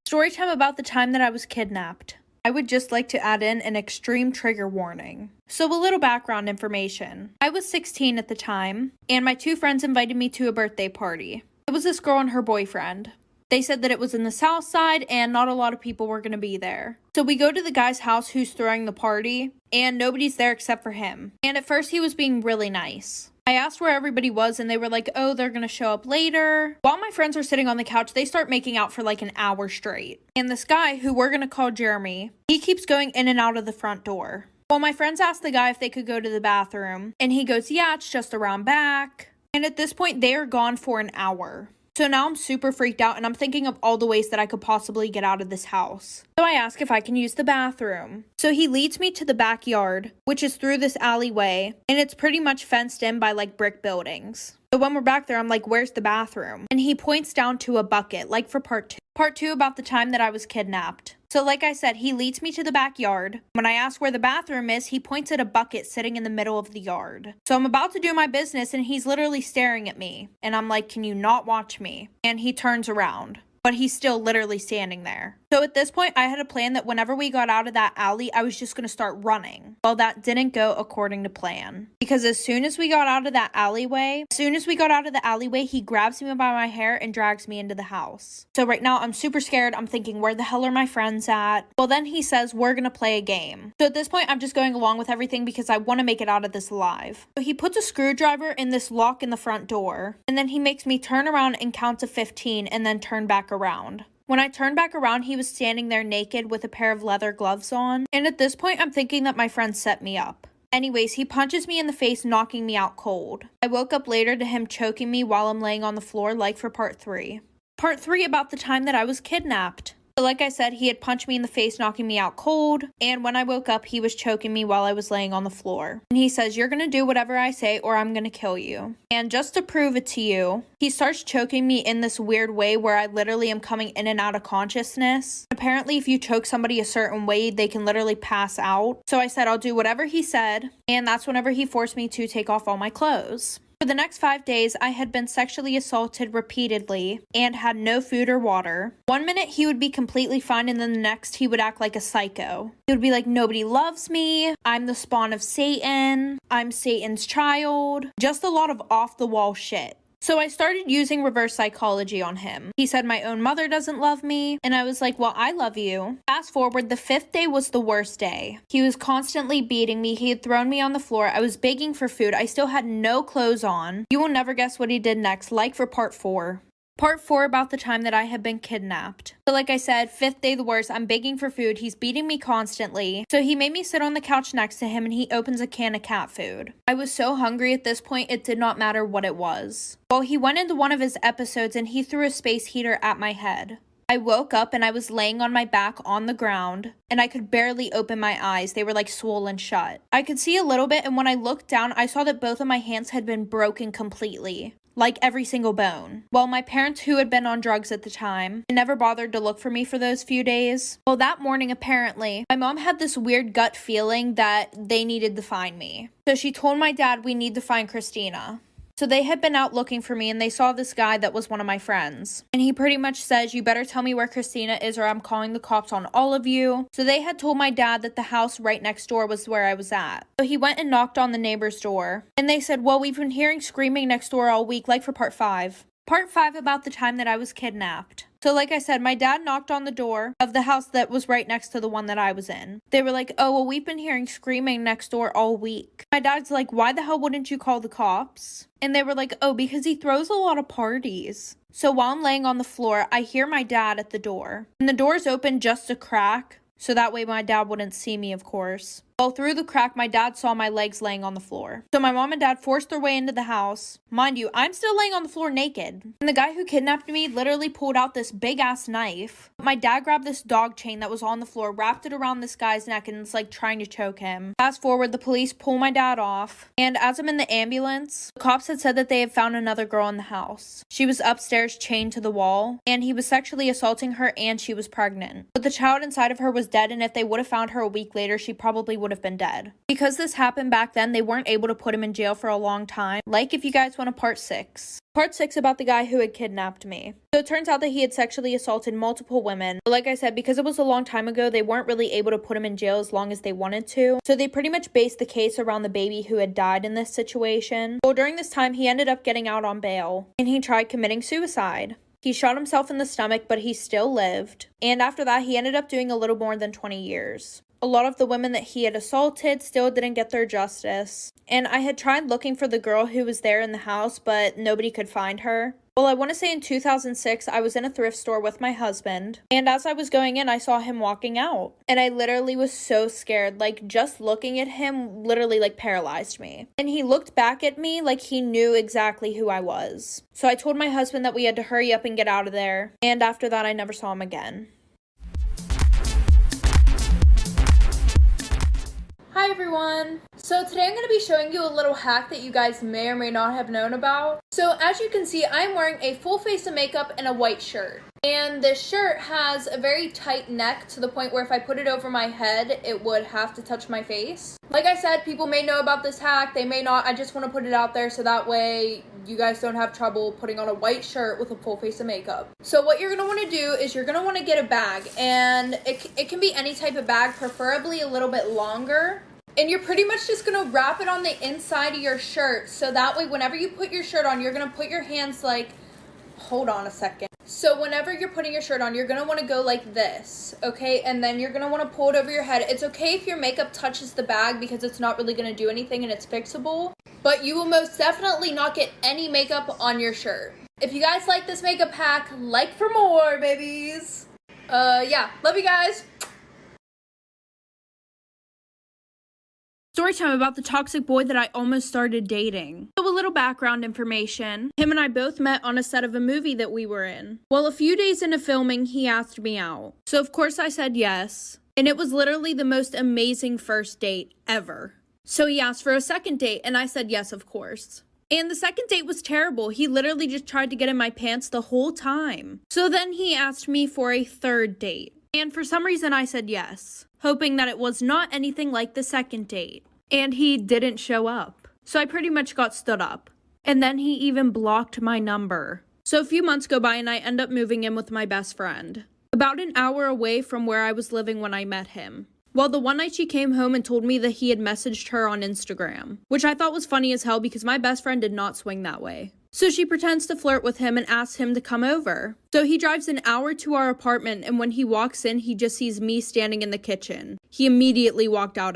Storytime about the time that I was kidnapped. I would just like to add in an extreme trigger warning. So a little background information. I was 16 at the time, and my two friends invited me to a birthday party. It was this girl and her boyfriend. They said that it was in the south side and not a lot of people were going to be there. So we go to the guy's house who's throwing the party, and nobody's there except for him. And at first he was being really nice. I asked where everybody was and they were like, oh, they're gonna show up later. While my friends are sitting on the couch, they start making out for like an hour straight. And this guy, who we're gonna call Jeremy, he keeps going in and out of the front door. Well, my friends asked the guy if they could go to the bathroom, and he goes, yeah, it's just around back. And at this point, they are gone for an hour. So now I'm super freaked out and I'm thinking of all the ways that I could possibly get out of this house. So I ask if I can use the bathroom. So he leads me to the backyard, which is through this alleyway, and it's pretty much fenced in by like brick buildings. So when we're back there, I'm like, where's the bathroom? And he points down to a bucket, like for part 2. Part 2 about the time that I was kidnapped. So like I said, he leads me to the backyard. When I ask where the bathroom is, he points at a bucket sitting in the middle of the yard. So I'm about to do my business and he's literally staring at me. And I'm like, can you not watch me? And he turns around, but he's still literally standing there. So at this point, I had a plan that whenever we got out of that alley, I was just going to start running. Well, that didn't go according to plan. Because as soon as we got out of the alleyway, he grabs me by my hair and drags me into the house. So right now, I'm super scared. I'm thinking, where the hell are my friends at? Well, then he says, we're going to play a game. So at this point, I'm just going along with everything because I want to make it out of this alive. So he puts a screwdriver in this lock in the front door. And then he makes me turn around and count to 15 and then turn back around. When I turned back around, he was standing there naked with a pair of leather gloves on. And at this point, I'm thinking that my friend set me up. Anyways, he punches me in the face, knocking me out cold. I woke up later to him choking me while I'm laying on the floor, like for part 3. Part 3 about the time that I was kidnapped. So like I said, he had punched me in the face, knocking me out cold. And when I woke up, he was choking me while I was laying on the floor. And he says, you're going to do whatever I say or I'm going to kill you. And just to prove it to you, he starts choking me in this weird way where I literally am coming in and out of consciousness. Apparently, if you choke somebody a certain way, they can literally pass out. So I said, I'll do whatever he said. And that's whenever he forced me to take off all my clothes. For the next 5 days, I had been sexually assaulted repeatedly and had no food or water. One minute he would be completely fine and then the next he would act like a psycho. He would be like, nobody loves me, I'm the spawn of Satan, I'm Satan's child. Just a lot of off-the-wall shit. So I started using reverse psychology on him. He said my own mother doesn't love me, and I was like, well, I love you. Fast forward, the 5th day was the worst day. He was constantly beating me. He had thrown me on the floor. I was begging for food. I still had no clothes on. You will never guess what he did next, like for part 4. Part 4 about the time that I had been kidnapped. So like I said, 5th day the worst, I'm begging for food, he's beating me constantly. So he made me sit on the couch next to him and he opens a can of cat food. I was so hungry at this point, it did not matter what it was. Well, he went into one of his episodes and he threw a space heater at my head. I woke up and I was laying on my back on the ground and I could barely open my eyes. They were like swollen shut. I could see a little bit and when I looked down, I saw that both of my hands had been broken completely. Like every single bone. Well, my parents, who had been on drugs at the time, never bothered to look for me for those few days. Well, that morning, apparently, my mom had this weird gut feeling that they needed to find me. So she told my dad, we need to find Christina. So they had been out looking for me and they saw this guy that was one of my friends. And he pretty much says, you better tell me where Christina is or I'm calling the cops on all of you. So they had told my dad that the house right next door was where I was at. So he went and knocked on the neighbor's door. And they said, well, we've been hearing screaming next door all week, like for part 5. Part 5 about the time that I was kidnapped. So like I said, my dad knocked on the door of the house that was right next to the one that I was in. They were like, oh, well, we've been hearing screaming next door all week. My dad's like, why the hell wouldn't you call the cops? And they were like, oh, because he throws a lot of parties. So while I'm laying on the floor, I hear my dad at the door. And the door's open just a crack, so that way my dad wouldn't see me, of course. Well, through the crack, my dad saw my legs laying on the floor. So my mom and dad forced their way into the house. Mind you, I'm still laying on the floor naked. And the guy who kidnapped me literally pulled out this big-ass knife. My dad grabbed this dog chain that was on the floor, wrapped it around this guy's neck, and it's like trying to choke him. Fast forward, the police pull my dad off. And as I'm in the ambulance, the cops had said that they had found another girl in the house. She was upstairs chained to the wall, and he was sexually assaulting her, and she was pregnant. But the child inside of her was dead, and if they would have found her a week later, she probably would would have been dead. Because this happened back then, they weren't able to put him in jail for a long time, like if you guys want a part 6. Part 6 about the guy who had kidnapped me. So it turns out that he had sexually assaulted multiple women. But like I said, because it was a long time ago, they weren't really able to put him in jail as long as they wanted to. So they pretty much based the case around the baby who had died in this situation. Well, during this time, he ended up getting out on bail, and he tried committing suicide. He shot himself in the stomach, but he still lived. And after that, he ended up doing a little more than 20 years. A lot of the women that he had assaulted still didn't get their justice. And I had tried looking for the girl who was there in the house, but nobody could find her. Well, I want to say in 2006, I was in a thrift store with my husband, and as I was going in, I saw him walking out. And I literally was so scared, like just looking at him literally like paralyzed me. And he looked back at me like he knew exactly who I was. So I told my husband that we had to hurry up and get out of there. And after that, I never saw him again. Hi everyone! So today I'm going to be showing you a little hack that you guys may or may not have known about. So as you can see, I'm wearing a full face of makeup and a white shirt. And this shirt has a very tight neck to the point where if I put it over my head, it would have to touch my face. Like I said, people may know about this hack, they may not. I just want to put it out there so that way you guys don't have trouble putting on a white shirt with a full face of makeup. So what you're going to want to do is you're going to want to get a bag, and it can be any type of bag, preferably a little bit longer. And you're pretty much just going to wrap it on the inside of your shirt, so that way whenever you put your shirt on, you're going to put your hands like, hold on a second. So whenever you're putting your shirt on, you're going to want to go like this, okay? And then you're going to want to pull it over your head. It's okay if your makeup touches the bag because it's not really going to do anything and it's fixable. But you will most definitely not get any makeup on your shirt. If you guys like this makeup hack, like for more, babies. Yeah, love you guys. Story time about the toxic boy that I almost started dating. So a little background information. Him and I both met on a set of a movie that we were in. Well, a few days into filming, he asked me out. So of course I said yes. And it was literally the most amazing first date ever. So he asked for a second date and I said yes, of course. And the second date was terrible. He literally just tried to get in my pants the whole time. So then he asked me for a third date. And for some reason I said yes, hoping that it was not anything like the second date. And he didn't show up. So I pretty much got stood up. And then he even blocked my number. So a few months go by and I end up moving in with my best friend, about an hour away from where I was living when I met him. Well, the one night she came home and told me that he had messaged her on Instagram, which I thought was funny as hell because my best friend did not swing that way. So she pretends to flirt with him and asks him to come over. So he drives an hour to our apartment, and when he walks in, he just sees me standing in the kitchen. He immediately walked out.